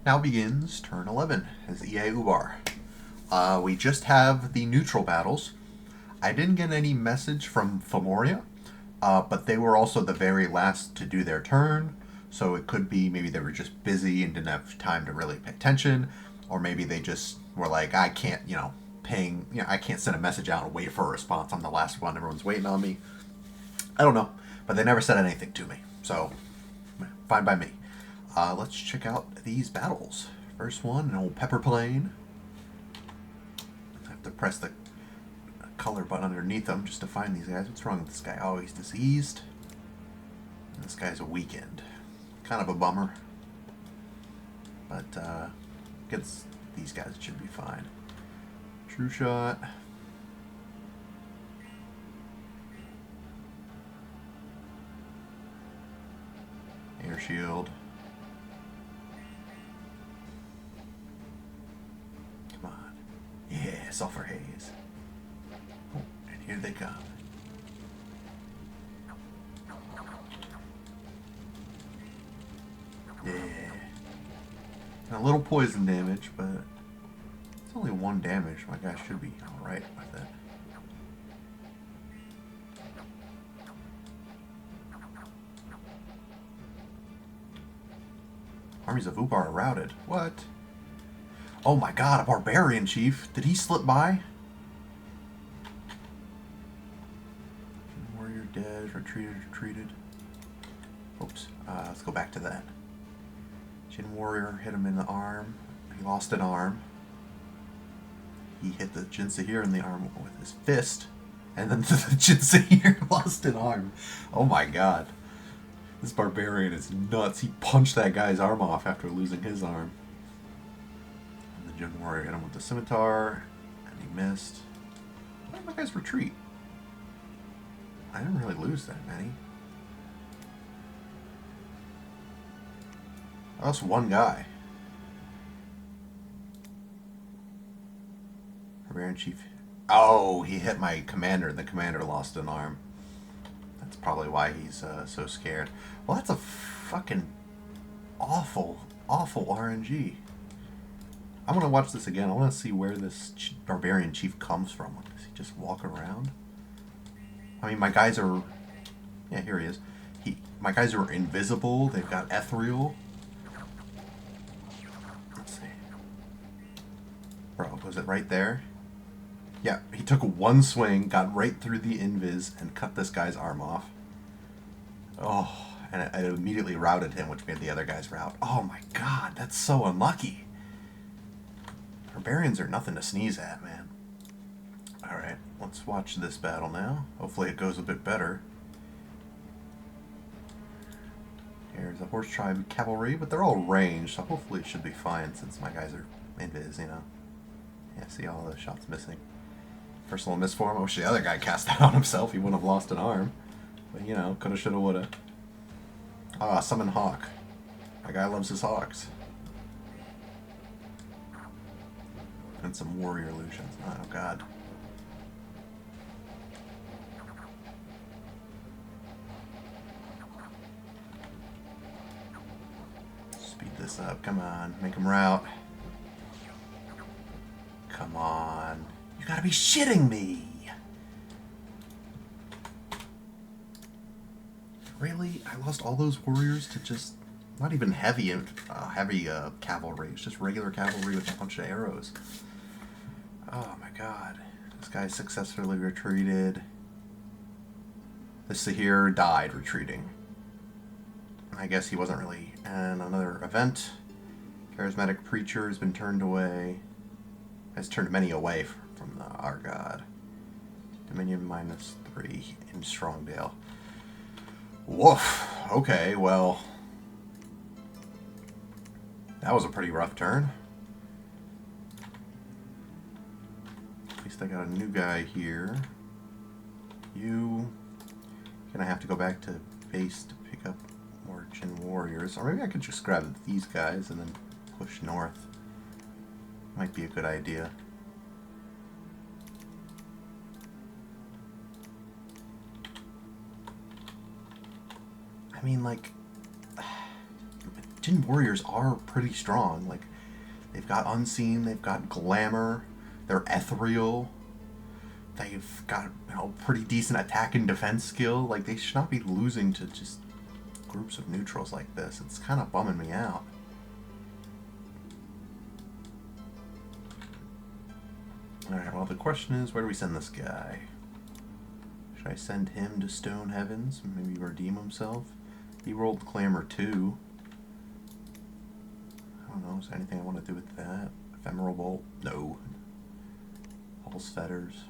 Now begins turn 11 as EA Ubar. We just have the neutral battles. I didn't get any message from Femoria, but they were also the very last to do their turn, so it could be maybe they were just busy and didn't have time to really pay attention, or maybe they just were like, I can't, I can't send a message out and wait for a response. I'm the last one. Everyone's waiting on me. I don't know, but they never said anything to me, so fine by me. Let's check out these battles. First one, an old pepper plane. I have to press the color button underneath them just to find these guys. What's wrong with this guy? Oh, he's diseased. And this guy's a weakened. Kind of a bummer. But against these guys it should be fine. True shot. Air shield. Come on. Yeah, sulfur haze. Oh, and here they come. Yeah. And a little poison damage, but it's only 1 damage. My guy should be alright with it. Armies of Ubar are routed. What? Oh my god, a barbarian chief. Did he slip by? Warrior dead, retreated. Oops. Let's go back to that. Jin warrior hit him in the arm. He lost an arm. He hit the Jinsahir in the arm with his fist. And then the Jinsahir lost an arm. Oh my god. This barbarian is nuts. He punched that guy's arm off after losing his arm. And the Jin warrior hit him with the scimitar. And he missed. Why did my guys retreat? I didn't really lose that many. Oh, that's one guy. Barbarian chief. Oh, he hit my commander, and the commander lost an arm. That's probably why he's so scared. Well, that's a fucking awful RNG. I want to watch this again. I want to see where this barbarian chief comes from. Does he just walk around? I mean, my guys are... Yeah, here he is. My guys are invisible. They've got ethereal. Let's see. Bro, was it right there? Yeah, he took one swing, got right through the invis, and cut this guy's arm off. Oh, and it immediately routed him, which made the other guys rout. Oh my god, that's so unlucky. Barbarians are nothing to sneeze at, man. Alright, let's watch this battle now. Hopefully it goes a bit better. Here's a horse tribe cavalry, but they're all ranged, so hopefully it should be fine since my guys are invis, you know. Yeah, see all the shots missing. Personal misform. I wish the other guy cast that on himself. He wouldn't have lost an arm. But, you know, coulda, shoulda, woulda. Ah, summon hawk. My guy loves his hawks. And some warrior illusions. Oh, god. Speed this up. Come on. Make him rout. Come on. You gotta be shitting me! Really? I lost all those warriors to just... Not even heavy cavalry. It's just regular cavalry with a bunch of arrows. Oh my god. This guy successfully retreated. The Sahir died retreating. I guess he wasn't really... And another event. Charismatic preacher has been turned away. Has turned many away from our god. Dominion -3 in Strongdale. Woof. Okay, well. That was a pretty rough turn. At least I got a new guy here. You... Gonna have to go back to base to pick up more Jin warriors. Or maybe I could just grab these guys and then push north. Might be a good idea. I mean, like, Jin warriors are pretty strong. Like, they've got unseen, they've got glamour, they're ethereal, they've got, you know, pretty decent attack and defense skill. Like, they should not be losing to just groups of neutrals like this. It's kind of bumming me out. Alright, well, the question is, where do we send this guy? Should I send him to Stone Heavens? Maybe redeem himself? He rolled Clamor 2. I don't know, is there anything I want to do with that? Ephemeral Bolt? No. Pulse Fetters.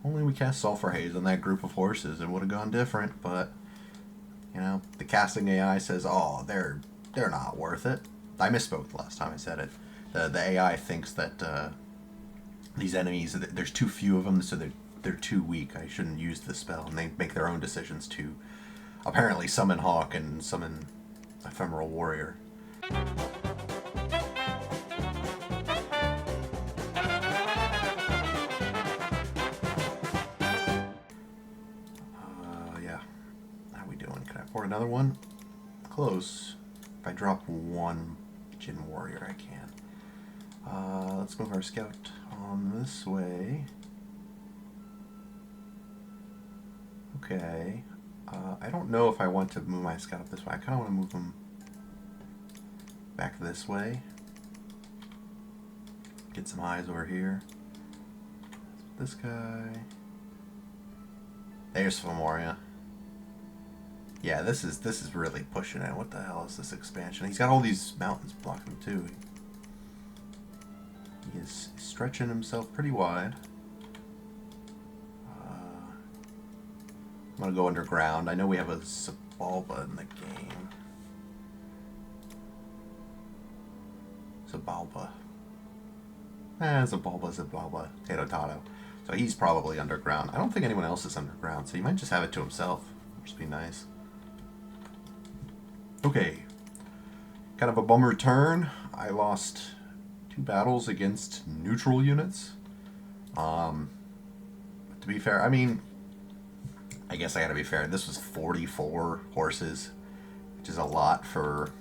Only we cast Sulfur Haze on that group of horses, it would have gone different, but, you know, the casting AI says, oh, they're not worth it. I misspoke the last time I said it. The AI thinks that these enemies, there's too few of them, so they're too weak. I shouldn't use this spell, and they make their own decisions to apparently summon Hawk and summon Ephemeral Warrior. Yeah. How we doing? Can I afford another one? Close. If I drop one Jin Warrior, I can. Let's move our scout on this way. Okay. I don't know if I want to move my scout this way. I kind of want to move him back this way. Get some eyes over here. This guy. There's Femoria. Yeah, this is really pushing it. What the hell is this expansion? He's got all these mountains blocking him too. He is stretching himself pretty wide. I'm gonna go underground. I know we have a Zabalba in the game. Zabalba. Zabalba. Tato. So he's probably underground. I don't think anyone else is underground, so he might just have it to himself. Which would be nice. Okay. Kind of a bummer turn. I lost 2 battles against neutral units. To be fair, I mean, I guess I gotta be fair. This was 44 horses, which is a lot for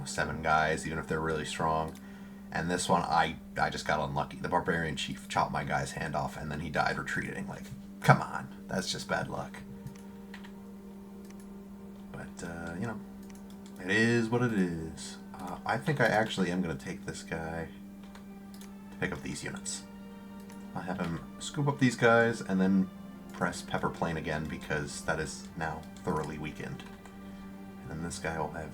7 guys, even if they're really strong. And this one, I just got unlucky. The Barbarian Chief chopped my guy's hand off, and then he died retreating. Like, come on. That's just bad luck. But, you know, it is what it is. I think I actually am going to take this guy to pick up these units. I'll have him scoop up these guys, and then press Pepper Plane again, because that is now thoroughly weakened. And then this guy will have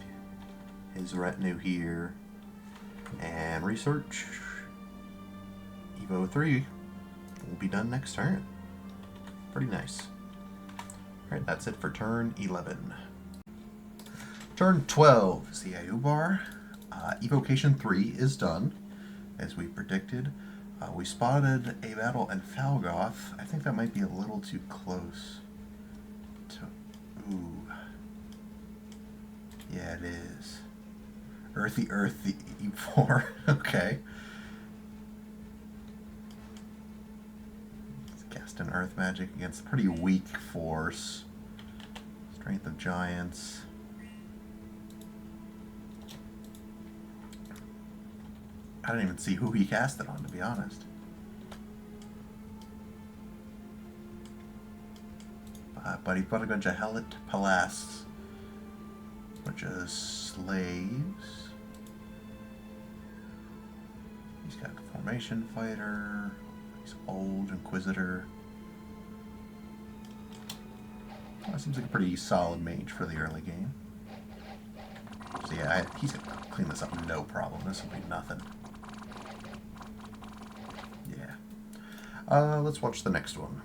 his retinue here. And research. Evo 3 will be done next turn. Pretty nice. Alright, that's it for turn 11. Turn 12 is the Ubar. Evocation 3 is done, as we predicted. We spotted a battle in Falgoth. I think that might be a little too close to... Ooh. Yeah, it is. Earthy E4. Okay. Let's cast an Earth Magic against a pretty weak force. Strength of Giants. I didn't even see who he cast it on, to be honest. But he put a bunch of Helot Palasts, which is slaves. He's got Formation Fighter. He's old Inquisitor. Well, seems like a pretty solid mage for the early game. So yeah, he's gonna clean this up no problem. This will be nothing. Yeah. Let's watch the next one.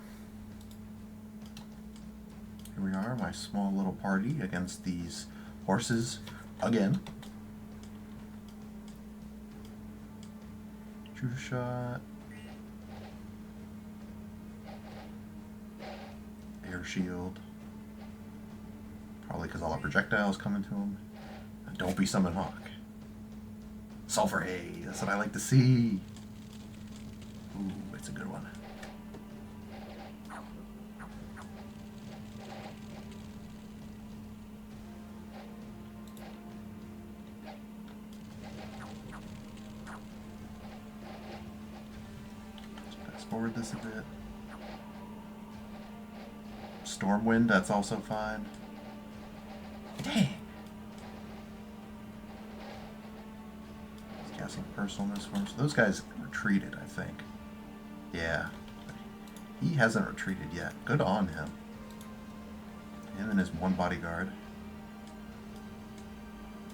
Here we are, my small little party against these horses again. True shot. Air shield. Probably because all the projectiles coming to him. Don't be Summon Hawk. Sulfur Haze, that's what I like to see. Ooh, it's a good one. forward this a bit. Stormwind, that's also fine. Dang! He's casting personal on this one. So those guys retreated, I think. Yeah. He hasn't retreated yet. Good on him. Him and his one bodyguard.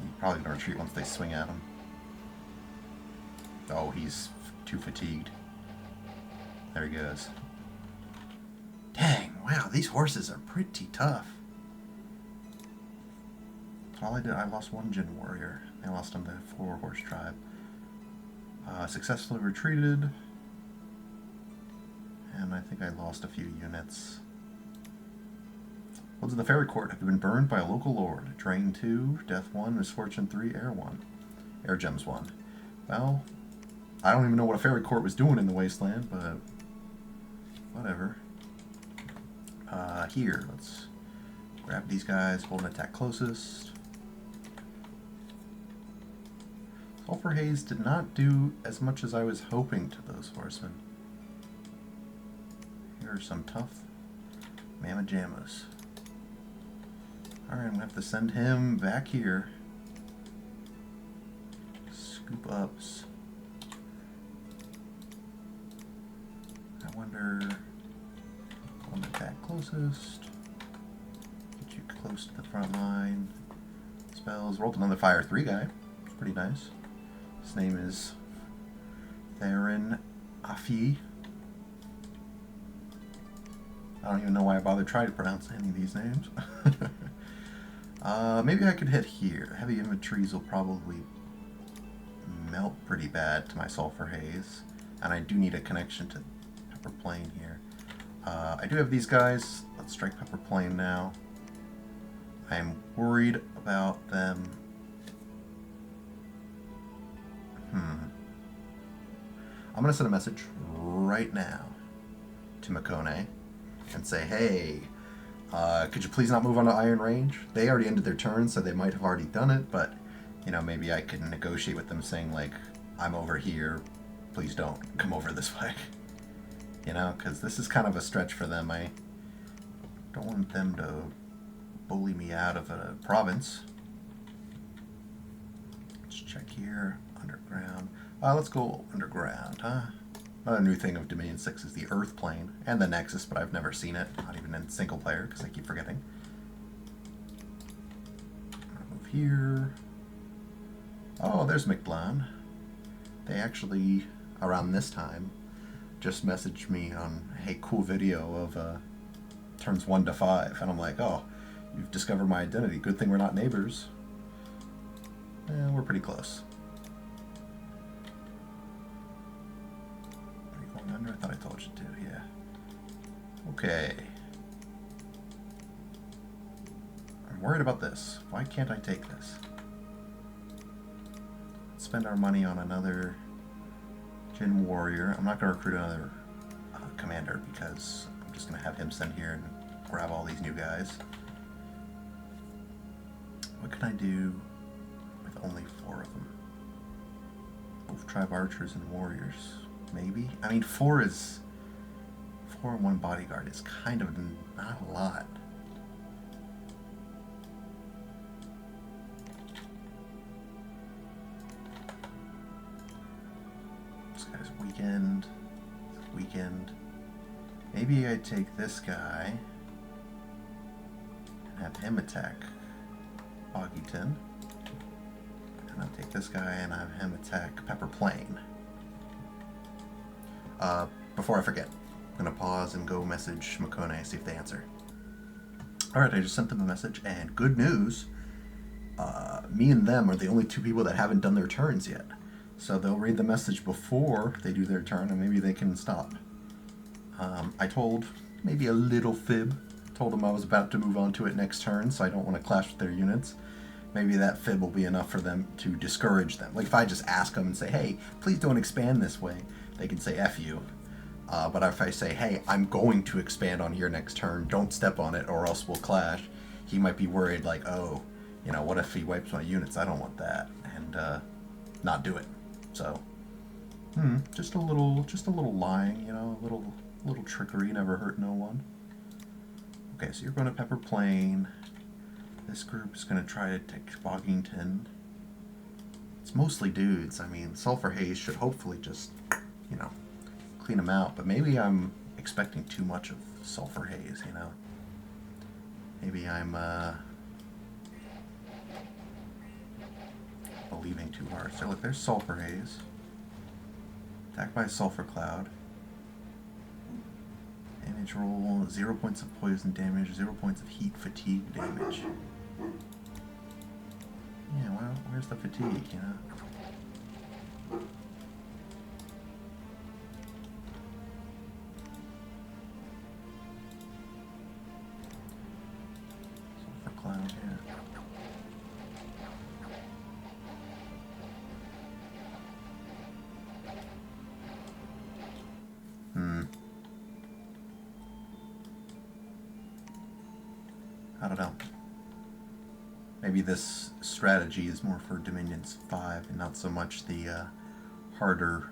He's probably going to retreat once they swing at him. Oh, he's too fatigued. There he goes. Dang, wow, these horses are pretty tough. All I did, I lost one Jin warrior. I lost him to 4-horse tribe. Successfully retreated. And I think I lost a few units. Lords of the Fairy Court have been burned by a local lord. Drain 2, Death 1, Misfortune 3, Air 1. Air Gems 1. Well, I don't even know what a Fairy Court was doing in the Wasteland, but whatever. Here, let's grab these guys, hold an attack closest. Sulfur Haze did not do as much as I was hoping to those horsemen. Here are some tough Mamma Jammas. Alright, I'm going to have to send him back here. Scoop ups. I wonder... One attack closest. Get you close to the front line. Spells. Rolled another Fire 3 guy. It's pretty nice. His name is Theron Afi. I don't even know why I bothered trying to pronounce any of these names. Maybe I could hit here. Heavy infantries will probably melt pretty bad to my Sulfur Haze. And I do need a connection to Pepper Plain here. I do have these guys. Let's strike Pepper Plain now. I'm worried about them. I'm going to send a message right now to Makone and say, hey, could you please not move on to Iron Range? They already ended their turn, so they might have already done it, but, you know, maybe I can negotiate with them saying, like, I'm over here, please don't come over this way. You know, because this is kind of a stretch for them. I don't want them to bully me out of a province. Let's check here. Underground. Let's go underground, huh? Another new thing of Dominion 6 is the Earth Plane and the Nexus, but I've never seen it. Not even in single player, because I keep forgetting. I'm gonna move here. Oh, there's McBlan. They actually, around this time, just messaged me on, hey, cool video of turns 1 to 5. And I'm like, oh, you've discovered my identity. Good thing we're not neighbors. We're pretty close. Are you going under? I thought I told you to, yeah. Okay. I'm worried about this. Why can't I take this? Let's spend our money on another Jin warrior. I'm not going to recruit another commander because I'm just going to have him send here and grab all these new guys. What can I do with only 4 of them? Both tribe archers and warriors. Maybe? I mean, 4 and 1 bodyguard is kind of not a lot. Weekend. Maybe I take this guy and have him attack Boggyton. And I'll take this guy and have him attack Pepper Plain. Before I forget, I'm going to pause and go message Makone, see if they answer. Alright, I just sent them a message, and good news, me and them are the only 2 people that haven't done their turns yet. So they'll read the message before they do their turn, and maybe they can stop. I told maybe a little fib. Told them I was about to move on to it next turn, so I don't want to clash with their units. Maybe that fib will be enough for them to discourage them. Like if I just ask them and say, hey, please don't expand this way, they can say F you. But if I say, hey, I'm going to expand on here next turn, don't step on it or else we'll clash, he might be worried like, oh, you know, what if he wipes my units? I don't want that. And not do it. So, Just a little lying, you know, a little trickery, never hurt no one. Okay, so you're going to Pepper Plain. This group is going to try to take Boggington. It's mostly dudes. I mean, Sulfur Haze should hopefully just, you know, clean them out. But maybe I'm expecting too much of Sulfur Haze, you know. Maybe I'm believing too hard. So look, there's Sulfur Haze. Attacked by Sulfur Cloud. Damage roll, 0 points of poison damage, 0 points of heat fatigue damage. Yeah, well, where's the fatigue, you know? Sulfur Cloud, yeah. I don't know. Maybe this strategy is more for Dominions 5 and not so much the harder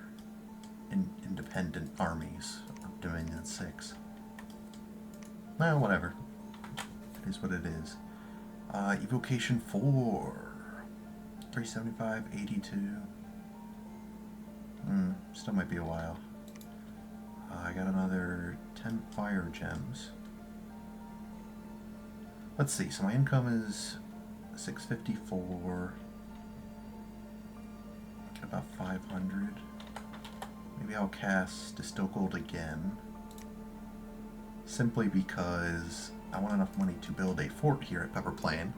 independent armies of Dominion 6. Well, whatever. It is what it is. Evocation 4. 375, 82. Still might be a while. I got another 10 fire gems. Let's see, so my income is 654. Get about 500. Maybe I'll cast Distill Gold again. Simply because I want enough money to build a fort here at Pepper Plain.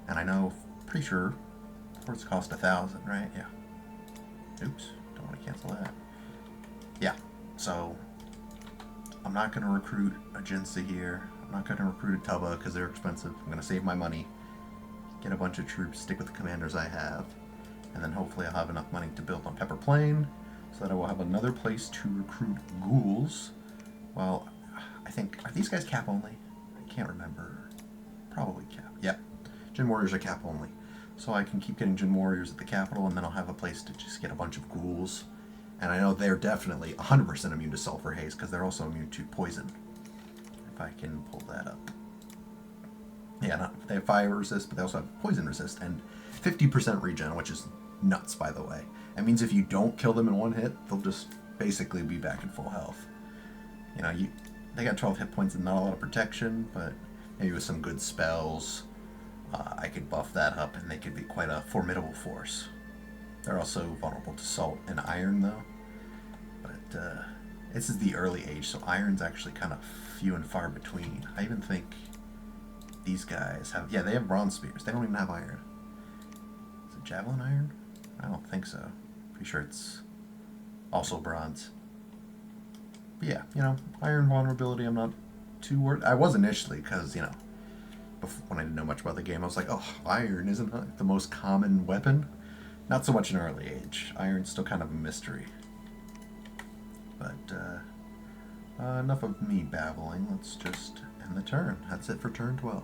And I know, pretty sure, forts cost 1,000, right? Yeah. Oops, don't want to cancel that. Yeah, so I'm not going to recruit a Jinsa here. I'm not going to recruit a Tubba because they're expensive. I'm going to save my money, get a bunch of troops, stick with the commanders I have, and then hopefully I'll have enough money to build on Pepper Plain so that I will have another place to recruit ghouls. Well, I think, are these guys cap only? I can't remember. Probably cap. Yep. Djinn Warriors are cap only. So I can keep getting Djinn Warriors at the capital, and then I'll have a place to just get a bunch of ghouls. And I know they're definitely 100% immune to Sulfur Haze because they're also immune to poison. If I can pull that up. Yeah, they have fire resist, but they also have poison resist and 50% regen, which is nuts, by the way. That means if you don't kill them in one hit, they'll just basically be back in full health. You know, they got 12 hit points and not a lot of protection, but maybe with some good spells, I could buff that up and they could be quite a formidable force. They're also vulnerable to salt and iron, though. But this is the early age, so iron's actually kind of few and far between. I even think these guys have... Yeah, they have bronze spears. They don't even have iron. Is it javelin iron? I don't think so. Pretty sure it's also bronze. But yeah, you know, iron vulnerability, I'm not too worried. I was initially, because, you know, when I didn't know much about the game, I was like, oh, iron isn't the most common weapon. Not so much in early age. Iron's still kind of a mystery. But, enough of me babbling. Let's just end the turn. That's it for turn 12.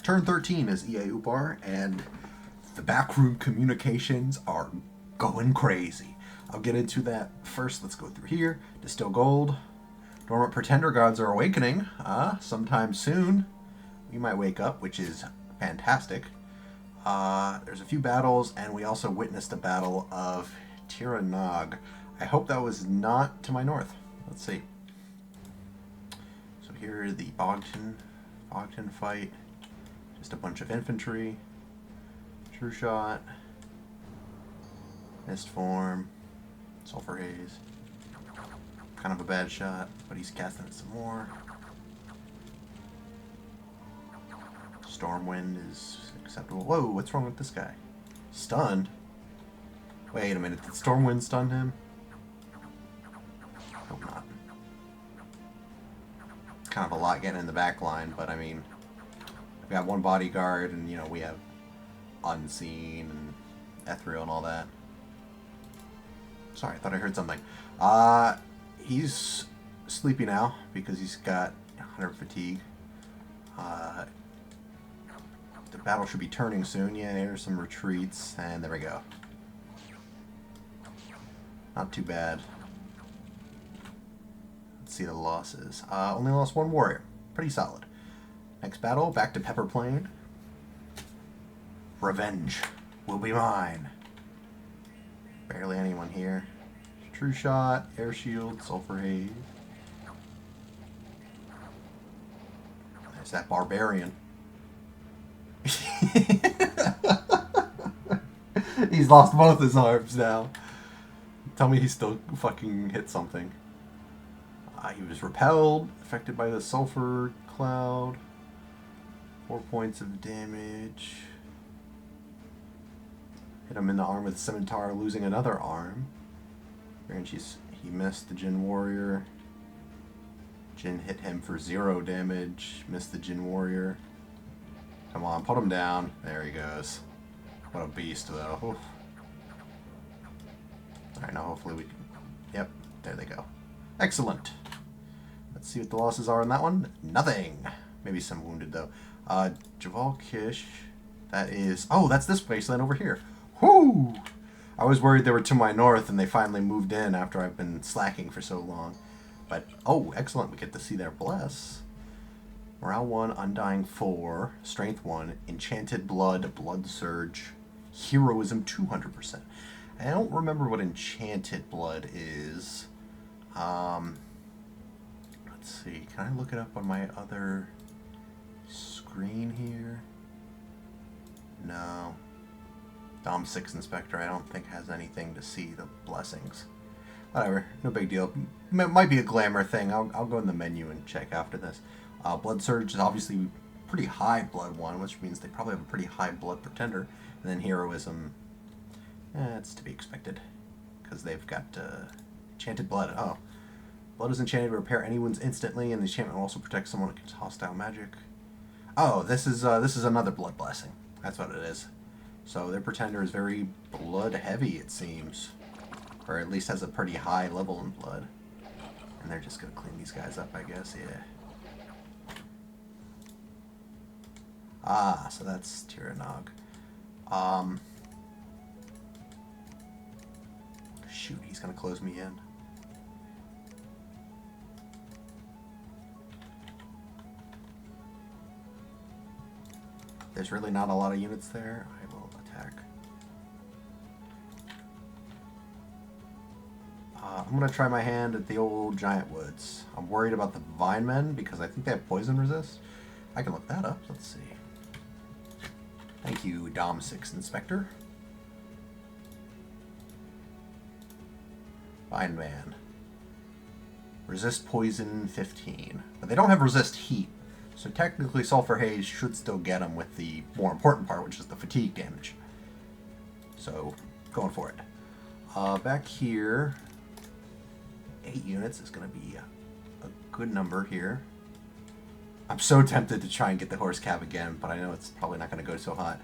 Turn 13 is EA Ubar, and the backroom communications are going crazy. I'll get into that first. Let's go through here. Distill Gold. Dormant Pretender Gods are awakening. Sometime soon. We might wake up, which is fantastic. There's a few battles, and we also witnessed a battle of Tiranaag. I hope that was not to my north. Let's see. So here are the Bogton fight. Just a bunch of infantry. True Shot. Mist Form. Sulfur Haze. Kind of a bad shot, but he's casting it some more. Stormwind is acceptable. Whoa, what's wrong with this guy? Stunned? Wait a minute, did Stormwind stun him? Hope not. Kind of a lot getting in the back line, but I mean, we got one bodyguard, and you know, we have Unseen and Ethereal and all that. Sorry, I thought I heard something. He's sleepy now because he's got 100 fatigue. The battle should be turning soon. Yeah, there's some retreats, and there we go. Not too bad. Let's see the losses. Only lost one warrior. Pretty solid. Next battle, back to Pepper Plain. Revenge will be mine. Barely anyone here. True Shot, Air Shield, Sulfur Haze. There's that Barbarian. He's lost both his arms now. Tell me he still fucking hit something. He was repelled, affected by the sulfur cloud. 4 points of damage. Hit him in the arm with Scimitar, losing another arm. He missed the Jin Warrior. Jin hit him for 0 damage. Missed the Jin Warrior. Come on, put him down. There he goes. What a beast, though. Oof. Alright, now hopefully we can... Yep, there they go. Excellent. Let's see what the losses are on that one. Nothing. Maybe some wounded, though. Javal Kish. That is... Oh, that's this wasteland over here. Whoo! I was worried they were to my north and they finally moved in after I've been slacking for so long. But, oh, excellent. We get to see their bless. Morale 1, Undying 4, Strength 1, Enchanted Blood, Blood Surge, Heroism 200%. I don't remember what Enchanted Blood is. Let's see. Can I look it up on my other screen here? No. Dom 6 Inspector, I don't think has anything to see the blessings. Whatever, no big deal. Might be a glamour thing. I'll go in the menu and check after this. Blood Surge is obviously pretty high blood one, which means they probably have a pretty high blood pretender. And then Heroism, it's to be expected, because they've got Enchanted Blood. Oh, blood is enchanted to repair any wounds instantly, and the enchantment will also protect someone against hostile magic. Oh, this is another blood blessing. That's what it is. So their pretender is very blood heavy, it seems. Or at least has a pretty high level in blood. And they're just going to clean these guys up, I guess, yeah. Ah, so that's Tyrannog. Shoot, he's going to close me in. There's really not a lot of units there. I will attack. I'm going to try my hand at the old Giant Woods. I'm worried about the Vine Men because I think they have poison resist. I can look that up. Let's see. Thank you, Dom 6 Inspector. Vine Man. Resist poison 15. But they don't have resist heat. So technically Sulfur Haze should still get them with the more important part, which is the fatigue damage. So, going for it. Back here, 8 units is going to be a good number here. I'm so tempted to try and get the horse cab again, but I know it's probably not going to go so hot.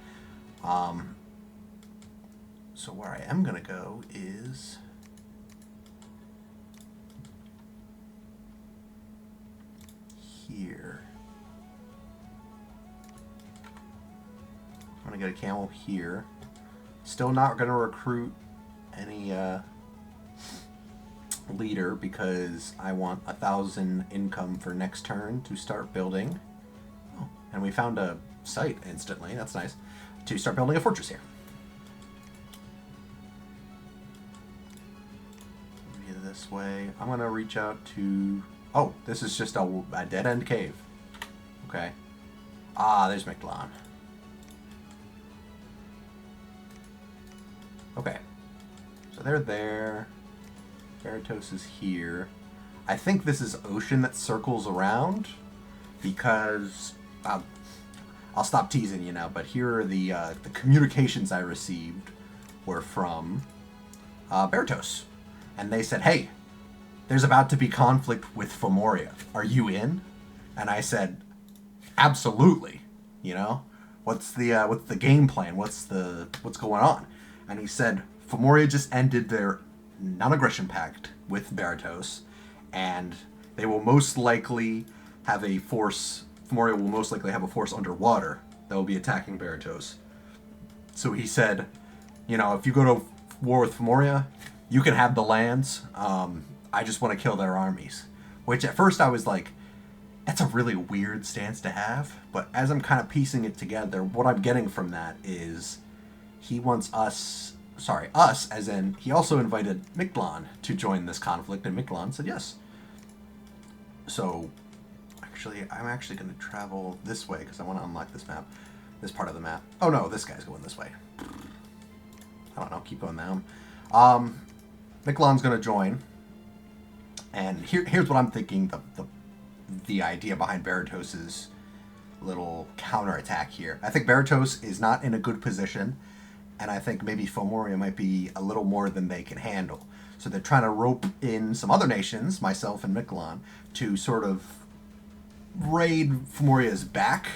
So where I am going to go is... here. I'm going to get a camel here. Still not going to recruit any leader because I want 1,000 income for next turn to start building. Oh, and we found a site instantly. That's nice. To start building a fortress here. Maybe this way. I'm going to reach out to... Oh, this is just a dead-end cave. Okay. Ah, there's Mictlan. Okay. So they're there. Baratos is here. I think this is ocean that circles around because I'll stop teasing you now. But here are the communications I received were from Baratos, and they said, "Hey, there's about to be conflict with Fomoria. Are you in?" And I said, "Absolutely. You know, what's the game plan? What's going on?" And he said, "Fomoria just ended their non-aggression pact with Baratos, and they will most likely have a force. Fomoria will most likely have a force underwater that will be attacking Baratos." So he said, "You know, if you go to war with Fomoria, you can have the lands. I just want to kill their armies. Which at first I was like, that's a really weird stance to have. But as I'm kind of piecing it together, what I'm getting from that is he wants us, as in, he also invited Miklan to join this conflict, and Miklan said yes. So, actually, I'm actually going to travel this way because I want to unlock this map, this part of the map. Oh no, this guy's going this way. I don't know, keep going down. Miklan's going to join, and here's what I'm thinking the idea behind Baratos's little counterattack here. I think Baratos is not in a good position, and I think maybe Fomoria might be a little more than they can handle. So they're trying to rope in some other nations, myself and Miklan, to sort of raid Fomoria's back,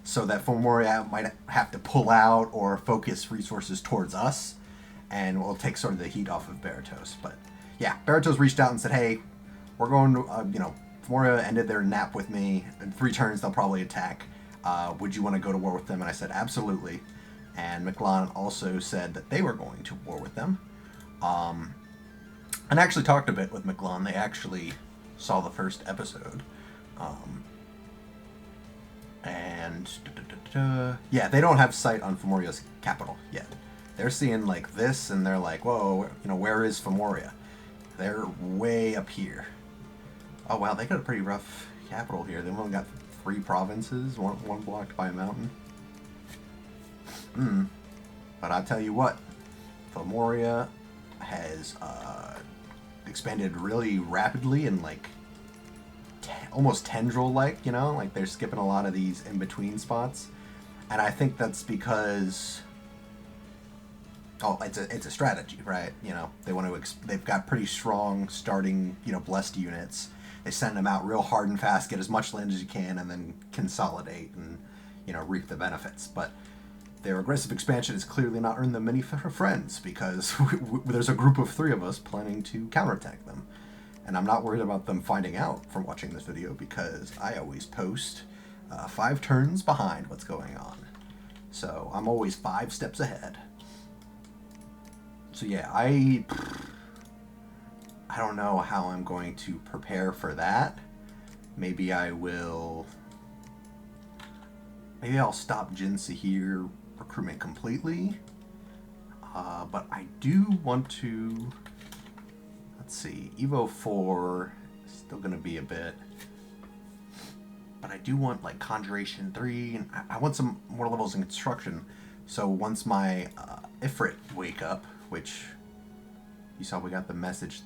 so that Fomoria might have to pull out or focus resources towards us, and we'll take sort of the heat off of Baratos. But yeah, Baratos reached out and said, hey, we're going to, Fomoria ended their nap with me. In 3 turns, they'll probably attack. Would you want to go to war with them? And I said, absolutely. And Miklan also said that they were going to war with them. And I actually talked a bit with Miklan. They actually saw the first episode. Yeah, they don't have sight on Fomoria's capital yet. They're seeing like this, and they're like, whoa, where is Fomoria? They're way up here. Oh wow, they got a pretty rough capital here. They've only got 3 provinces, one blocked by a mountain. But I'll tell you what, Fomoria has expanded really rapidly and like almost tendril-like, like they're skipping a lot of these in-between spots. And I think that's because, it's a strategy, right? They want to, they've got pretty strong starting, blessed units. They send them out real hard and fast, get as much land as you can, and then consolidate and, reap the benefits. But their aggressive expansion has clearly not earned them many friends, because there's a group of 3 of us planning to counterattack them. And I'm not worried about them finding out from watching this video, because I always post 5 turns behind what's going on. So I'm always 5 steps ahead. So yeah, I don't know how I'm going to prepare for that. Maybe I'll stop Jin Sahir recruitment completely. But I do want to, let's see, Evo 4 is still going to be a bit. But I do want like Conjuration 3, and I want some more levels in construction. So once my Ifrit wake up, which you saw we got the message,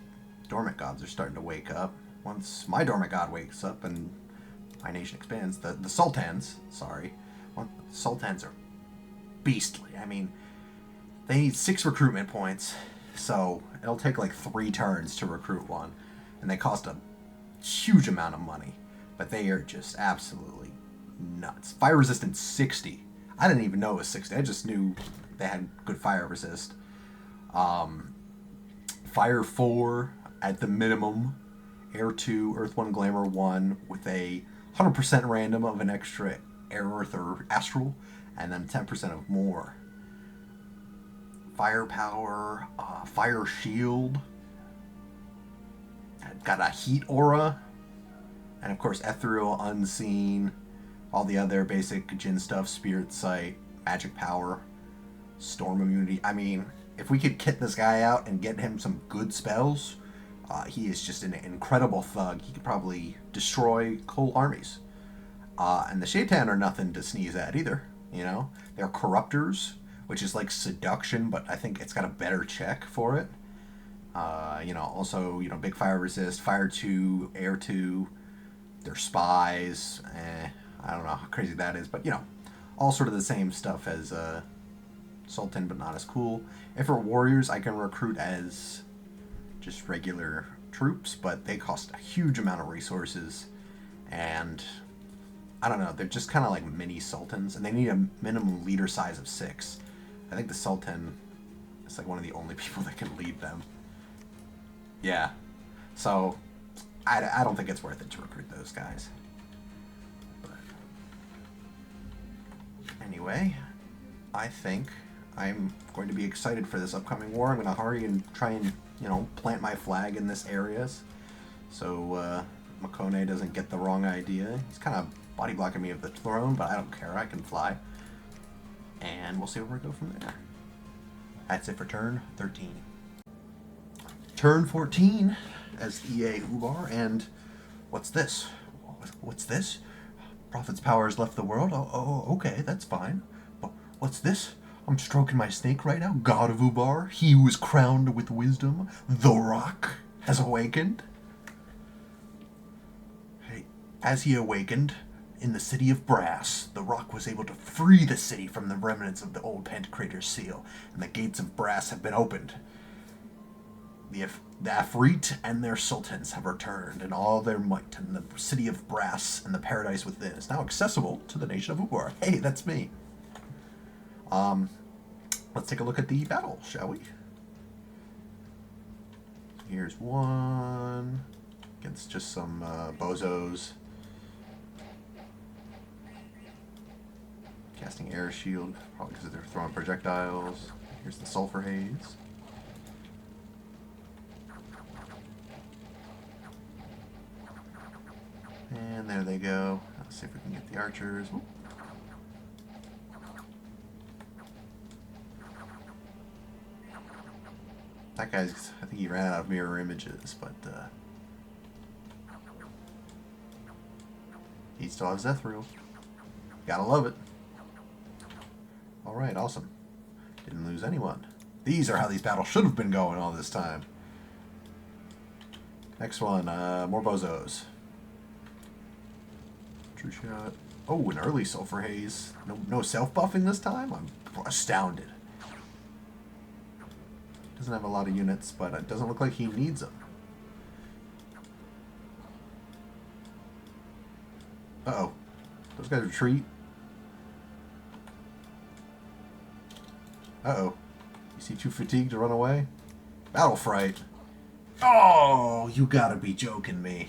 dormant gods are starting to wake up. Once my dormant god wakes up and my nation expands, the sultans, sultans are beastly. I mean, they need 6 recruitment points, so it'll take like 3 turns to recruit one, and they cost a huge amount of money, but they are just absolutely nuts. Fire resistance 60. I didn't even know it was 60. I just knew they had good fire resist. Fire 4 at the minimum. Air 2, Earth 1, Glamour 1 with a 100% random of an extra Air, Earth, or Astral, and then 10% of more. Firepower, Fire Shield. Got a Heat Aura. And of course, Ethereal, Unseen, all the other basic Jin stuff, Spirit Sight, Magic Power, Storm Immunity. I mean, if we could kit this guy out and get him some good spells, he is just an incredible thug. He could probably destroy whole armies. And the Shaitan are nothing to sneeze at either, They're Corruptors, which is like Seduction, but I think it's got a better check for it. Also, big fire resist, Fire 2, Air 2, they're Spies. I don't know how crazy that is, but, all sort of the same stuff as Sultan, but not as cool. If for Warriors, I can recruit as just regular troops, but they cost a huge amount of resources, and I don't know, they're just kind of like mini Sultans, and they need a minimum leader size of 6. I think the Sultan is like one of the only people that can lead them. Yeah, so I don't think it's worth it to recruit those guys. But anyway, I think I'm going to be excited for this upcoming war. I'm going to hurry and try and you know, plant my flag in this area so Makone doesn't get the wrong idea. He's kind of body blocking me of the throne, but I don't care. I can fly. And we'll see where we go from there. That's it for turn 13. Turn 14 as EA Ubar, and what's this? What's this? Prophet's power has left the world? Okay, that's fine. But what's this? I'm stroking my snake right now. God of Ubar, he who is crowned with wisdom, the rock, has awakened. Hey, as he awakened, in the city of Brass, the rock was able to free the city from the remnants of the old Pantocrator's seal, and the gates of Brass have been opened. The Afrit and their sultans have returned in all their might, and the city of Brass and the paradise within is now accessible to the nation of Ubar. Hey, that's me. Let's take a look at the battle, shall we? Here's one against just some bozos. Casting air shield, probably because they're throwing projectiles. Here's the sulfur haze. And there they go. Let's see if we can get the archers. Ooh. That guy's, I think he ran out of mirror images, but he still has Zethriel. Gotta love it. Alright, awesome. Didn't lose anyone. These are how these battles should have been going all this time. Next one, more bozos. True shot. Oh, an early sulfur haze. No self-buffing this time? I'm astounded. Doesn't have a lot of units, but it doesn't look like he needs them. Uh-oh. Those guys retreat. Uh-oh. Is he too fatigued to run away? Battle fright. Oh, you gotta be joking me.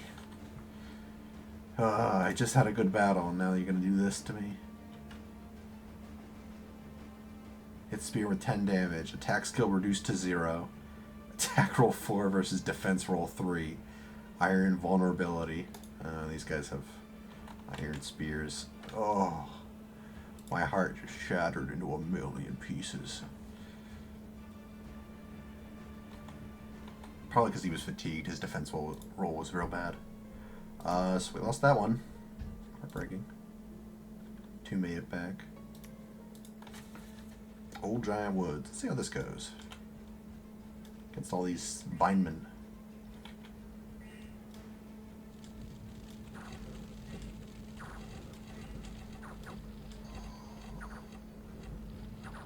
I just had a good battle, and now you're gonna do this to me. Hit spear with 10 damage. Attack skill reduced to 0. Attack roll 4 versus defense roll 3. Iron vulnerability. These guys have iron spears. Oh, my heart just shattered into a million pieces. Probably because he was fatigued. His defense roll was real bad. So we lost that one. Heartbreaking. 2 made it back. Old Giant Woods. Let's see how this goes. Against all these bindmen.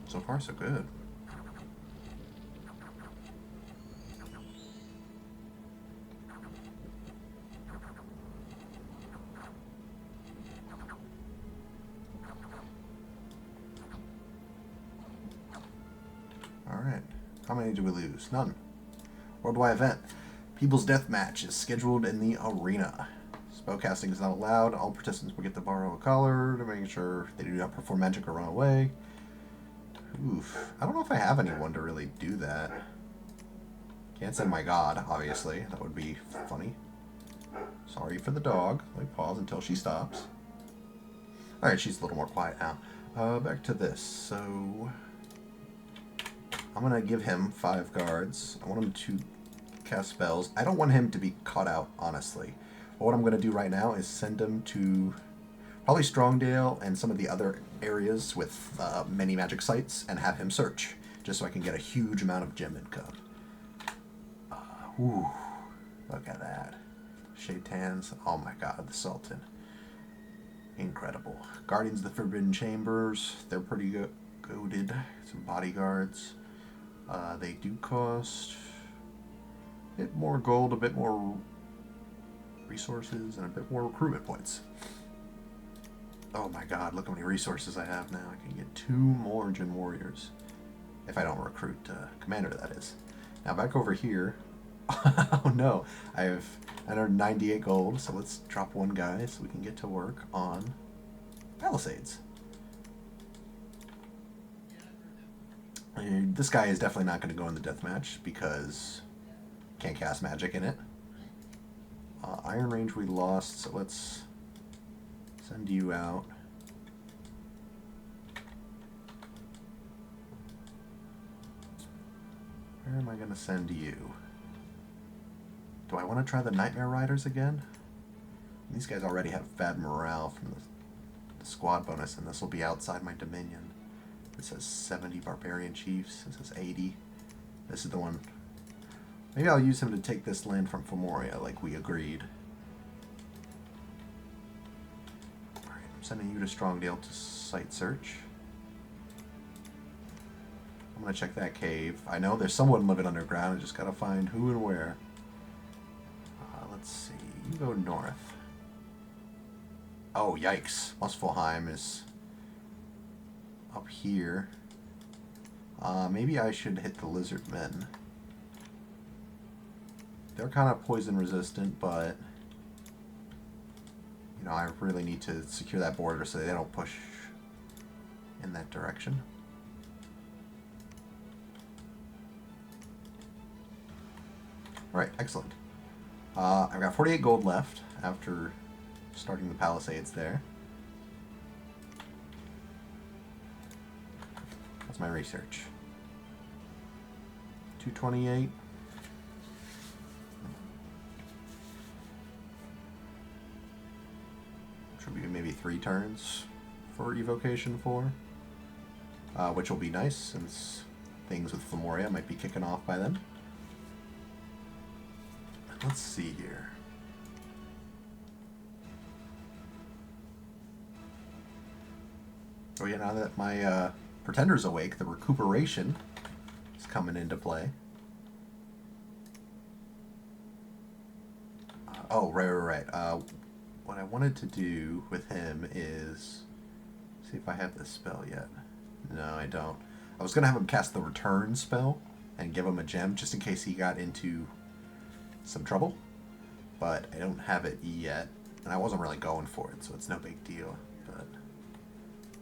So far, so good. Alright. How many do we lose? None. Worldwide event. People's Death Match is scheduled in the arena. Spellcasting is not allowed. All participants will get to borrow a collar to make sure they do not perform magic or run away. Oof. I don't know if I have anyone to really do that. Can't send my god, obviously. That would be funny. Sorry for the dog. Let me pause until she stops. Alright, she's a little more quiet now. Back to this. So I'm going to give him 5 guards. I want him to cast spells. I don't want him to be caught out, honestly. But what I'm going to do right now is send him to probably Strongdale and some of the other areas with many magic sites and have him search, just so I can get a huge amount of gem income. Ooh, look at that. Shaitans. Oh my god, the Sultan. Incredible. Guardians of the Forbidden Chambers. They're pretty goated. Some bodyguards. They do cost a bit more gold, a bit more resources, and a bit more recruitment points. Oh my god, look how many resources I have now. I can get 2 more Djinn Warriors. If I don't recruit Commander, that is. Now back over here. Oh no, I have 198 gold, so let's drop 1 guy so we can get to work on Palisades. This guy is definitely not going to go in the deathmatch because Can't cast magic in it. Iron Range we lost, so let's send you out. Where am I going to send you? Do I want to try the Nightmare Riders again? These guys already have bad morale from the squad bonus, and this will be outside my dominion. It says 70 Barbarian Chiefs. This says 80. This is the one. Maybe I'll use him to take this land from Femoria, like we agreed. Alright, I'm sending you to Strongdale to site search. I'm gonna check that cave. I know there's someone living underground. I just gotta find who and where. Let's see. You go north. Oh, yikes. Muspelheim is up here. Maybe I should hit the lizard men. They're kind of poison resistant, but you know, I really need to secure that border so they don't push in that direction. Alright, excellent. I've got 48 gold left after starting the palisades there. That's my research. 228. Should be maybe 3 turns for evocation 4. Which will be nice since things with Femoria might be kicking off by then. Let's see here. Oh yeah, now that my Pretender's awake, the recuperation is coming into play. Oh, right. What I wanted to do with him is see if I have this spell yet. No, I don't. I was going to have him cast the return spell and give him a gem just in case he got into some trouble, but I don't have it yet, and I wasn't really going for it, so it's no big deal. But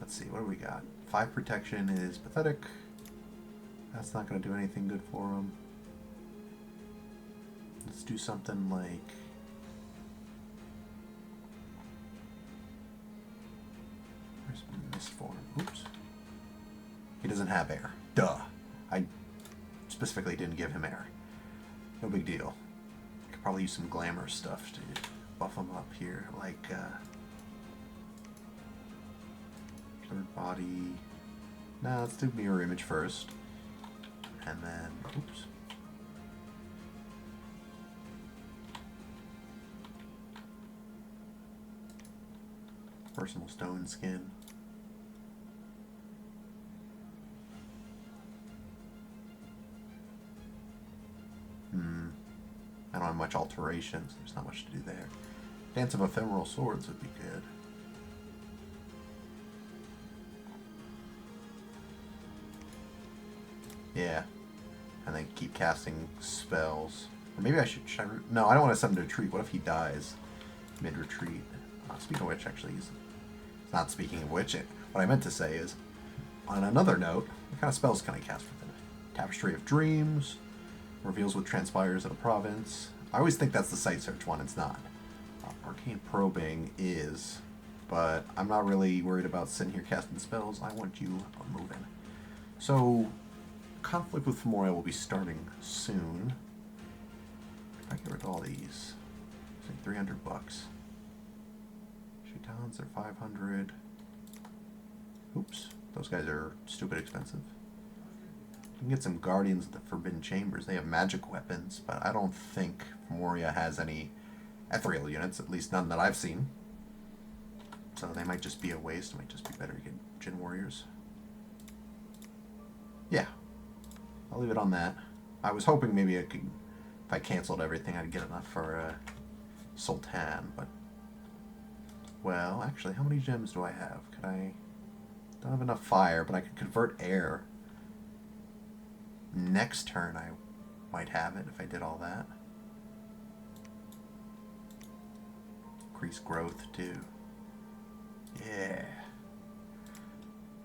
let's see, what do we got? 5 protection is pathetic. That's not going to do anything good for him. Let's do something like where's Misform? Oops. He doesn't have air. Duh. I specifically didn't give him air. No big deal. Probably use some glamour stuff to buff them up here, like third body. No, let's do mirror image first, and then oops. Personal stone skin. I don't have much alterations. There's not much to do there. Dance of Ephemeral Swords would be good. Yeah. And then keep casting spells. Or maybe I should... no, I don't want to send him to retreat. What if he dies mid-retreat? Speaking of which, actually, he's not speaking of which. What I meant to say is, on another note, what kind of spells can I cast with him? Tapestry of Dreams... reveals what transpires in a province. I always think that's the site search one. It's not. Arcane Probing is, but I'm not really worried about sitting here casting spells. I want you moving. So, conflict with Femoria will be starting soon. If I get rid of all these, it's like 300 bucks. Shoot talents are 500. Oops, those guys are stupid expensive. You can get some Guardians of the Forbidden Chambers. They have magic weapons, but I don't think Femoria has any ethereal units, at least none that I've seen. So they might just be a waste. It might just be better to get Djinn Warriors. Yeah. I'll leave it on that. I was hoping maybe I could, if I canceled everything, I'd get enough for Sultan, but... well, actually, how many gems do I have? Could I... don't have enough fire, but I could convert air. Next turn I might have it if I did all that. Increase growth too. Yeah.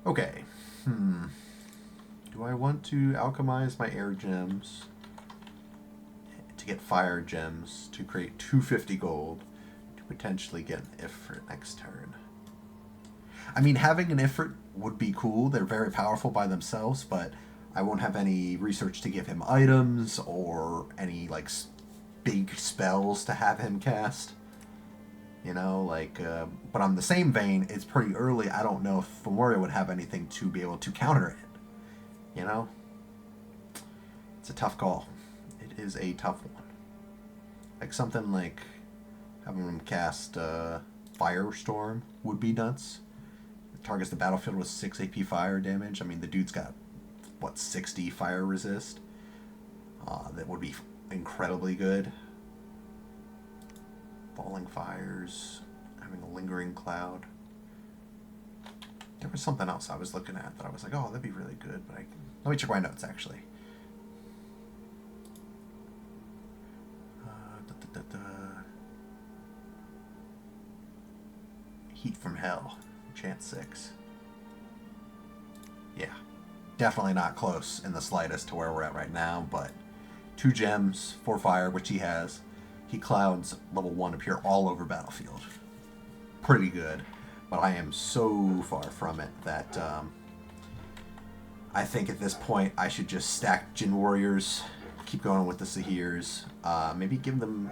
Okay. Do I want to alchemize my air gems to get fire gems to create 250 gold to potentially get an Ifrit next turn. I mean, having an Ifrit would be cool. They're very powerful by themselves, but I won't have any research to give him items or any, like, big spells to have him cast. You know, like, but on the same vein, it's pretty early. I don't know if Femoria would have anything to be able to counter it. You know? It's a tough call. It is a tough one. Like, something like having him cast Firestorm would be nuts. It targets the battlefield with 6 AP fire damage. I mean, the dude's got, what, 60 fire resist? That would be incredibly good. Falling fires, having a lingering cloud. There was something else I was looking at that I was like, oh, that'd be really good, but let me check my notes, actually. Heat from Hell, chance 6. Yeah, definitely not close in the slightest to where we're at right now, but 2 gems, 4 fire, which he has. He clouds level 1 appear all over battlefield. Pretty good, but I am so far from it that I think at this point I should just stack Jin Warriors, keep going with the Sahirs, maybe give them,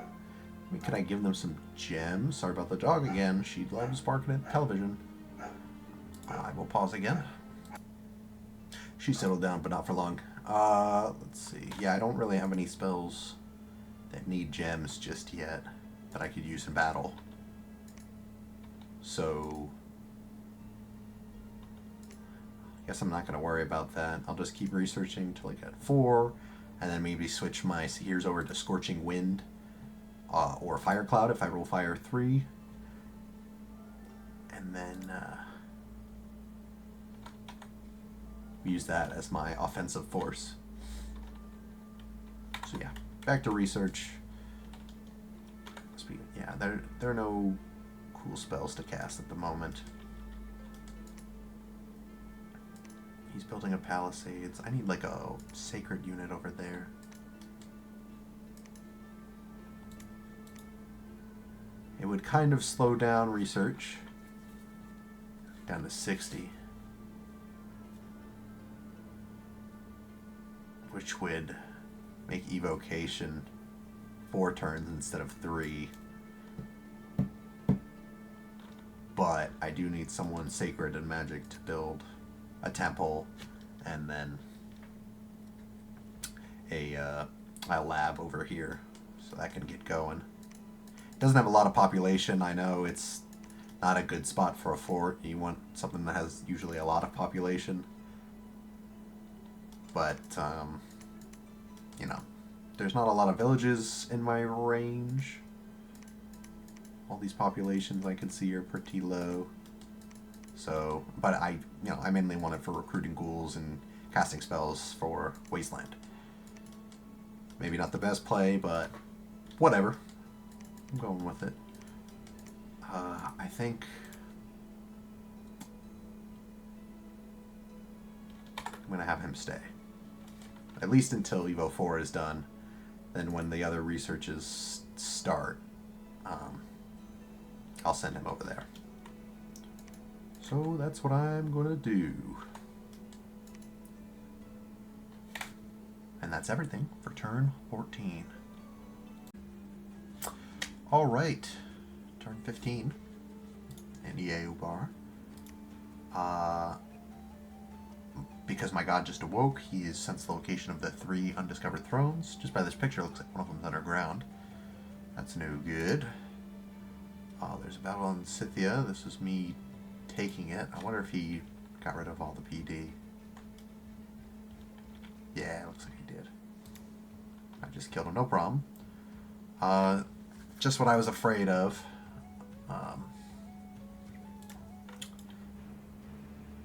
could I give them some gems? Sorry about the dog again, she loves barking at television. I will pause again. She settled down, but not for long. Let's see, yeah, I don't really have any spells that need gems just yet that I could use in battle. So I guess I'm not going to worry about that. I'll just keep researching until I get 4, and then maybe switch my Sahirs over to Scorching Wind or Fire Cloud if I roll Fire 3. And then use that as my offensive force. So yeah. Back to research. Yeah, there are no cool spells to cast at the moment. He's building a Palisades. I need like a sacred unit over there. It would kind of slow down research. Down to 60. Which would make evocation 4 turns instead of 3. But I do need someone sacred and magic to build a temple and then a lab over here so that can get going. It doesn't have a lot of population. I know it's not a good spot for a fort. You want something that has usually a lot of population. But, you know, there's not a lot of villages in my range. All these populations I can see are pretty low. So, but I mainly want it for recruiting ghouls and casting spells for Wasteland. Maybe not the best play, but whatever. I'm going with it. I think I'm going to have him stay. At least until Evo 4 is done. Then when the other researches start, I'll send him over there. So that's what I'm going to do. And that's everything for turn 14. Alright, turn 15. And EA Ubar. Because my god just awoke, he has sensed the location of the 3 undiscovered thrones. Just by this picture, it looks like one of them's underground. That's no good. There's a battle in Scythia. This is me taking it. I wonder if he got rid of all the PD. Yeah, it looks like he did. I just killed him, no problem. Just what I was afraid of.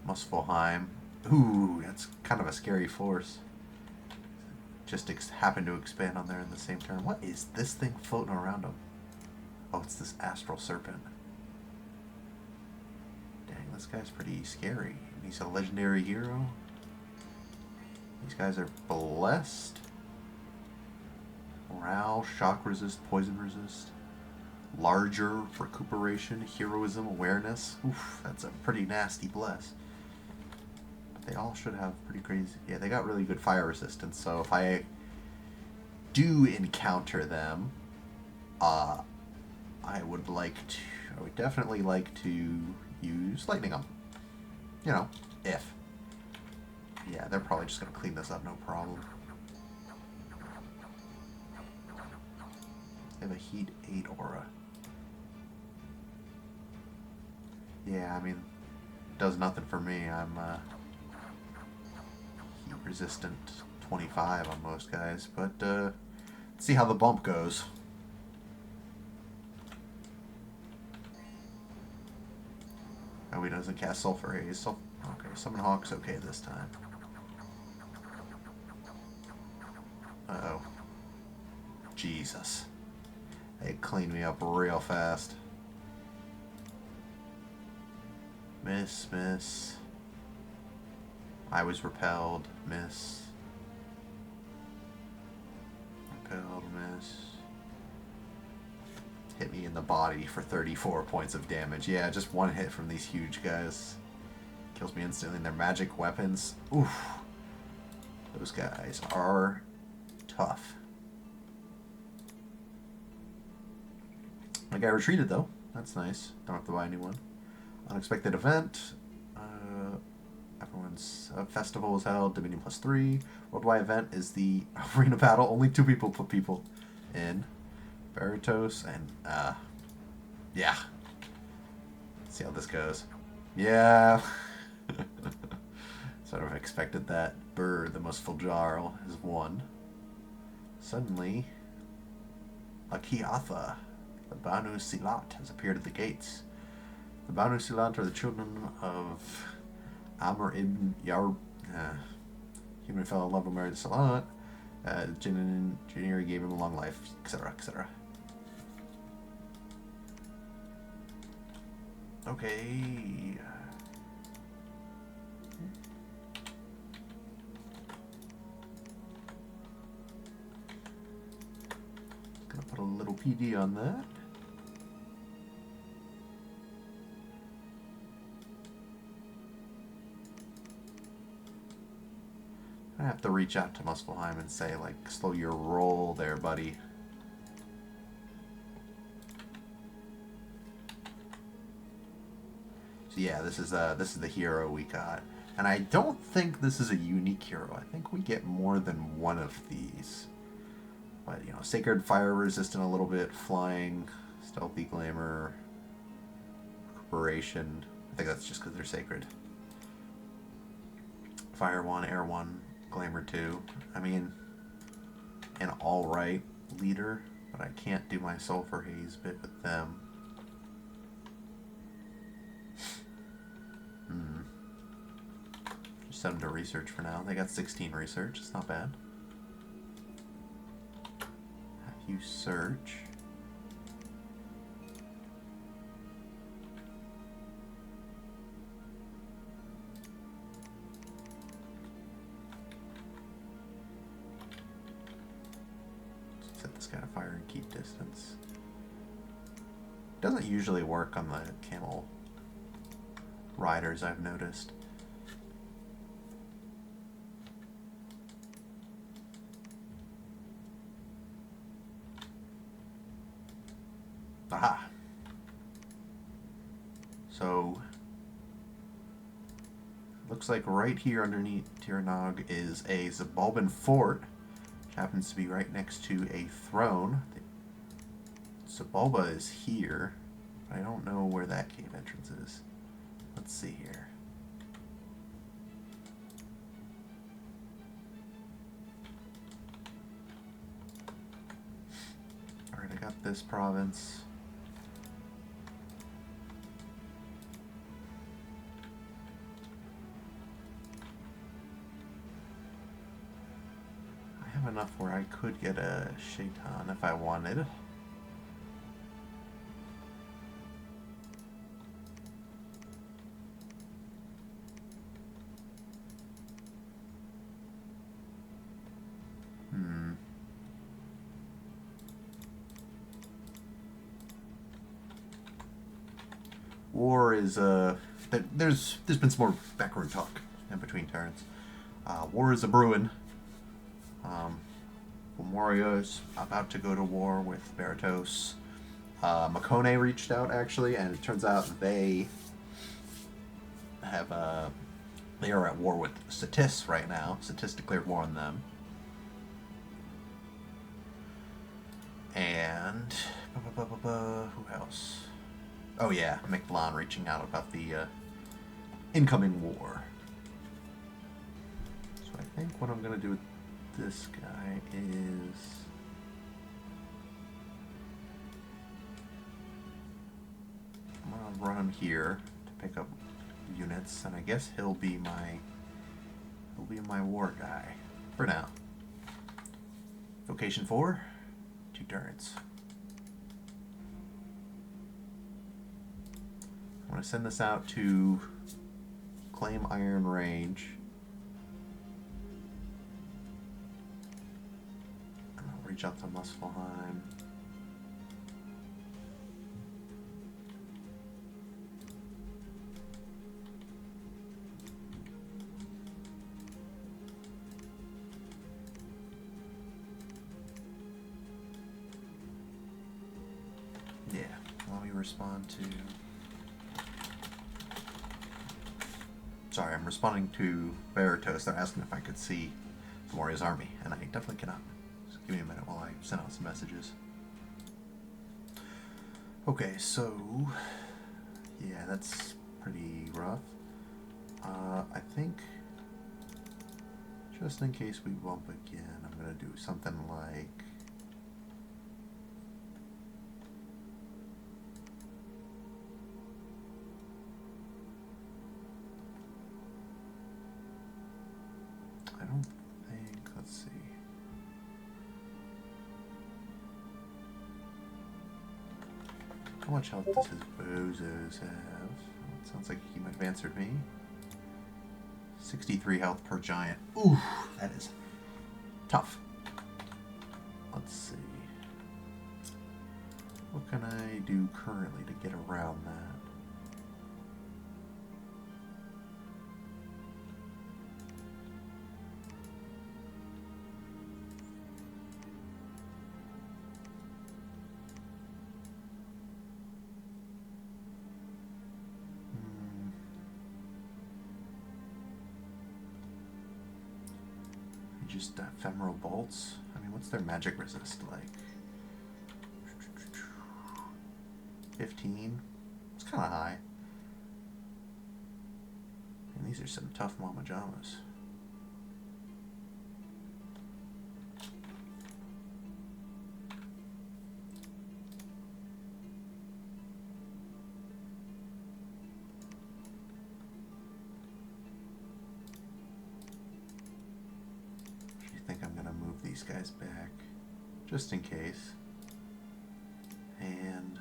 Muspelheim. Ooh, that's kind of a scary force. Just happened to expand on there in the same turn. What is this thing floating around him? Oh, it's this astral serpent. Dang, this guy's pretty scary. He's a legendary hero. These guys are blessed. Morale, shock resist, poison resist. Larger, recuperation, heroism, awareness. Oof, that's a pretty nasty bless. But they all should have pretty crazy... Yeah, they got really good fire resistance, so if I do encounter them, I would definitely like to use lightning them. You know, if. Yeah, they're probably just going to clean this up, no problem. They have a heat 8 aura. Yeah, I mean, does nothing for me. I'm heat resistant 25 on most guys, but let's see how the bump goes. Oh, he doesn't cast Sulfur Haze. Okay, Summon Hawk's okay this time. Uh-oh. Jesus. They cleaned me up real fast. Miss, miss. I was repelled. Miss. Repelled, miss. Hit me in the body for 34 points of damage. Yeah, just one hit from these huge guys. Kills me instantly. And their magic weapons. Oof. Those guys are tough. My guy retreated though. That's nice. Don't have to buy a new one. Unexpected event. Everyone's festival was held. Dominion +3. Worldwide event is the arena battle. Only 2 people put people in. Baratos and yeah. Let's see how this goes. Yeah. Sort of expected that. Burr, the most Fuljarl, has won. Suddenly, Akiatha, the Banu Silat, has appeared at the gates. The Banu Silat are the children of Amr ibn Yar. Human fell in love with married Salat. Jiniri gave him a long life, etc., etc. Okay. Gonna put a little PD on that. I have to reach out to Muspelheim and say, like, slow your roll there, buddy. So yeah, this is the hero we got. And I don't think this is a unique hero. I think we get more than one of these. But, you know, Sacred Fire resistant a little bit, Flying, Stealthy Glamour, Recuperation. I think that's just because they're Sacred. Fire 1, Air 1, Glamour 2. I mean, an alright leader, but I can't do my Sulfur Haze bit with them. Just send them to research for now. They got 16 research. It's not bad. Have you search. Set this guy to fire and keep distance. Doesn't usually work on the camel riders, I've noticed. Aha! So, looks like right here underneath Tirnog is a Zabalban fort, which happens to be right next to a throne. Zabalba is here. I don't know where that cave entrance is. Let's see here. Alright, I got this province. I have enough where I could get a Shaitan if I wanted. War is there's been some more backroom talk in between turns. War is a brewing. Memoria is about to go to war with Baratos. Makone reached out actually, and it turns out they have they are at war with Satis right now. Satis declared war on them. And who else? Oh yeah, McBlon reaching out about the incoming war. So I think what I'm gonna do with this guy is I'm gonna run him here to pick up units, and I guess he'll be my war guy for now. Vocation 4, 2 turns. I'm going to send this out to claim Iron Range. And I'll reach out to Muspelheim. Yeah, let me respond to... Sorry, I'm responding to Baratos. They're asking if I could see Fomoria's army, and I definitely cannot. Just give me a minute while I send out some messages. Okay, so... yeah, that's pretty rough. I think... just in case we bump again, I'm going to do something like... I don't think, let's see. How much health does his bozos have? It sounds like he might have answered me. 63 health per giant. Ooh, that is tough. Let's see. What can I do currently to get around that? Just ephemeral bolts. I mean, what's their magic resist like? 15? It's kind of high. And these are some tough mama jamas. These guys back just in case. And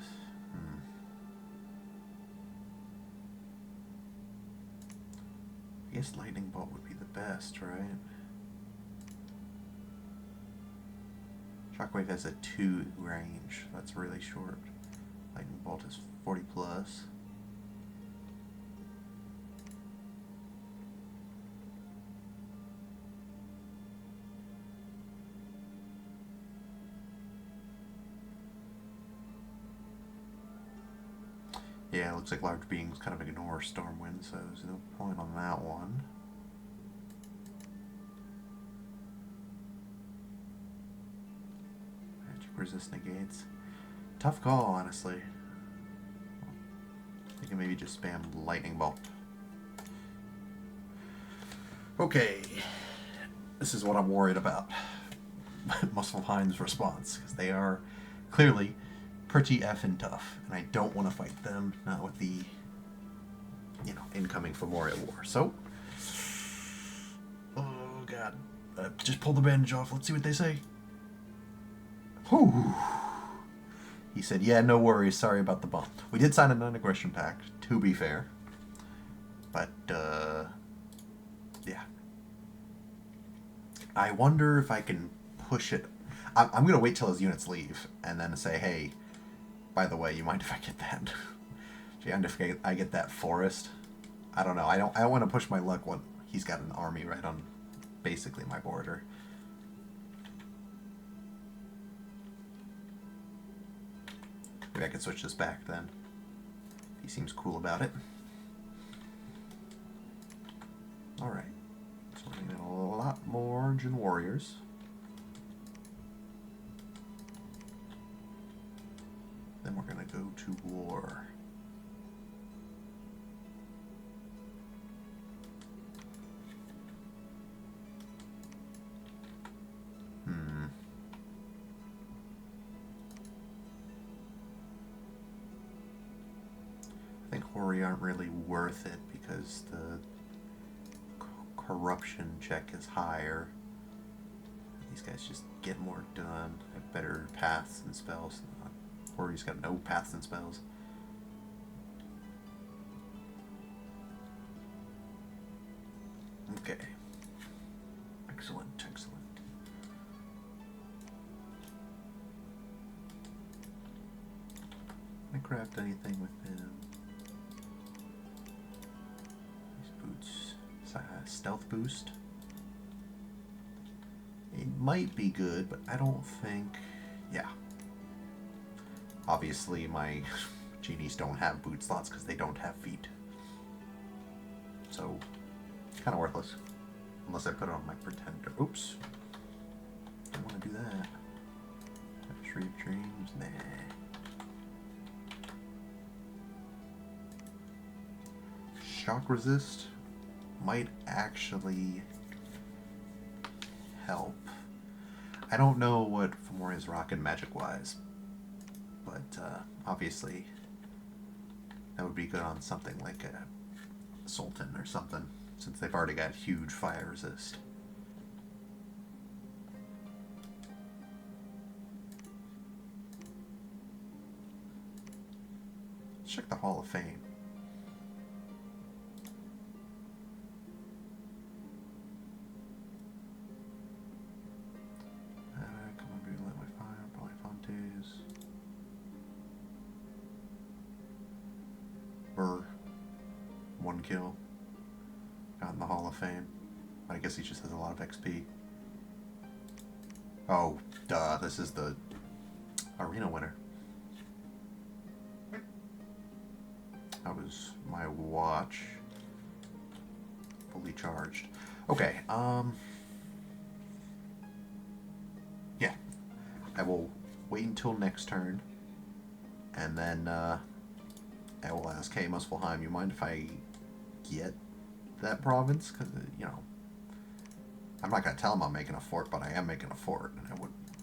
I guess lightning bolt would be the best, right? Shockwave has a 2 range. That's really short. Lightning bolt is 40 plus. Yeah, it looks like large beings kind of ignore Stormwind, so there's no point on that one. Magic resist negates. Tough call, honestly. I can maybe just spam Lightning Bolt. Okay. This is what I'm worried about. Muspelheim's response, because they are clearly pretty effing tough, and I don't want to fight them, not with the, incoming Femoria War. So, oh god, just pull the bandage off. Let's see what they say. Whew. He said, yeah, no worries, sorry about the bump. We did sign a non-aggression pact, to be fair, but, yeah. I wonder if I can push it. I'm going to wait till his units leave, and then say, hey, by the way, you mind if I get that? And if I get that forest, I don't know. I don't want to push my luck when he's got an army right on basically my border. Maybe I could switch this back then. He seems cool about it. Alright. So we're going to get a lot more Jin warriors. Then we're going to go to war. I think Hori aren't really worth it because the corruption check is higher. These guys just get more done, have better paths and spells. Hori's got no paths and spells. Okay. Excellent, excellent. Can I craft anything with him? These boots. Stealth boost. It might be good, but I don't think... Yeah. Obviously, my genies don't have boot slots because they don't have feet. So, it's kind of worthless. Unless I put it on my pretender. Oops. Don't want to do that. Tree of Dreams? Nah. Shock resist might actually help. I don't know what Fomoria's rockin' magic-wise, but obviously that would be good on something like a Sultan or something, since they've already got huge fire resist. Let's check the Hall of Fame. One kill. Got in the Hall of Fame. I guess he just has a lot of XP. Oh, duh. This is the arena winner. That was my watch. Fully charged. Okay, yeah. I will wait until next turn. And then, I will ask, hey, Muspelheim, you mind if I get that province? Because, you know, I'm not going to tell him I'm making a fort, but I am making a fort, and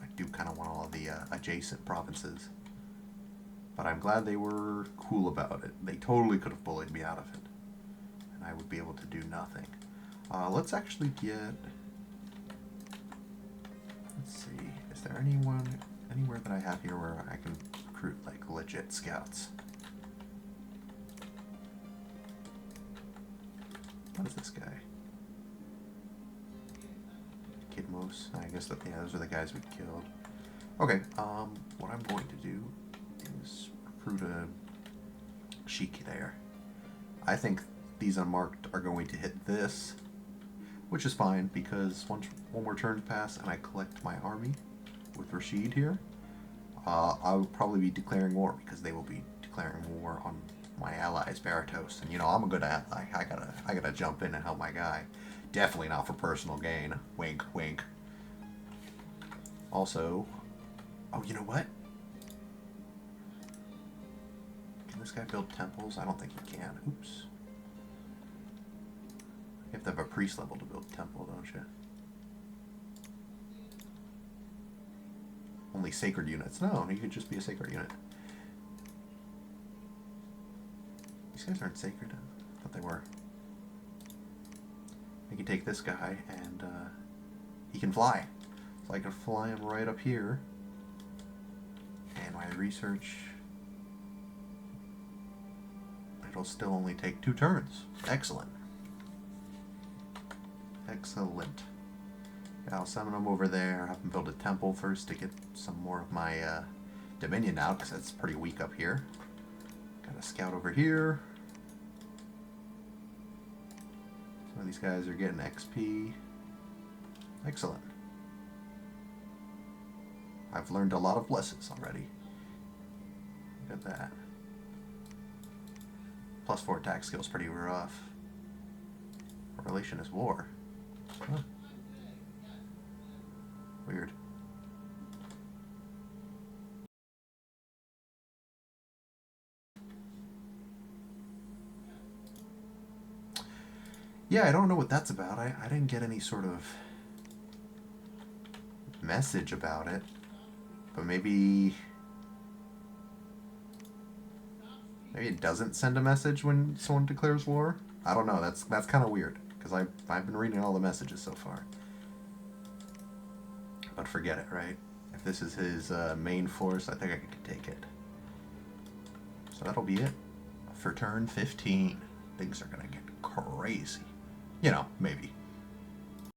I do kind of want all of the adjacent provinces. But I'm glad they were cool about it. They totally could have bullied me out of it, and I would be able to do nothing. Let's actually get... Let's see. Is there anywhere that I have here where I can recruit, like, legit scouts? What is this guy? Kidmos. I guess that, yeah, those are the guys we killed. Okay, what I'm going to do is recruit a Sheik there. I think these unmarked are going to hit this, which is fine because one more turn pass and I collect my army with Rashid here. I will probably be declaring war because they will be declaring war on my allies, Baratos, and you know I'm a good ally. I gotta jump in and help my guy. Definitely not for personal gain. Wink, wink. Also, oh, you know what? Can this guy build temples? I don't think he can. Oops. You have to have a priest level to build a temple, don't you? Only sacred units. No, you could just be a sacred unit. These guys aren't sacred. I thought they were. I can take this guy and he can fly. So I can fly him right up here. And my research, it'll still only take 2 turns. Excellent. Excellent. Yeah, I'll summon him over there. Have him build a temple first to get some more of my Dominion out, because that's pretty weak up here. Got a scout over here. Some of these guys are getting XP. Excellent. I've learned a lot of lessons already. Look at that. +4 attack skill's pretty rough. What relation is war? Huh. Weird. Yeah, I don't know what that's about. I didn't get any sort of message about it. But maybe it doesn't send a message when someone declares war? I don't know. That's kind of weird, because I've been reading all the messages so far. But forget it, right? If this is his main force, I think I can take it. So that'll be it for turn 15. Things are going to get crazy. You know, maybe.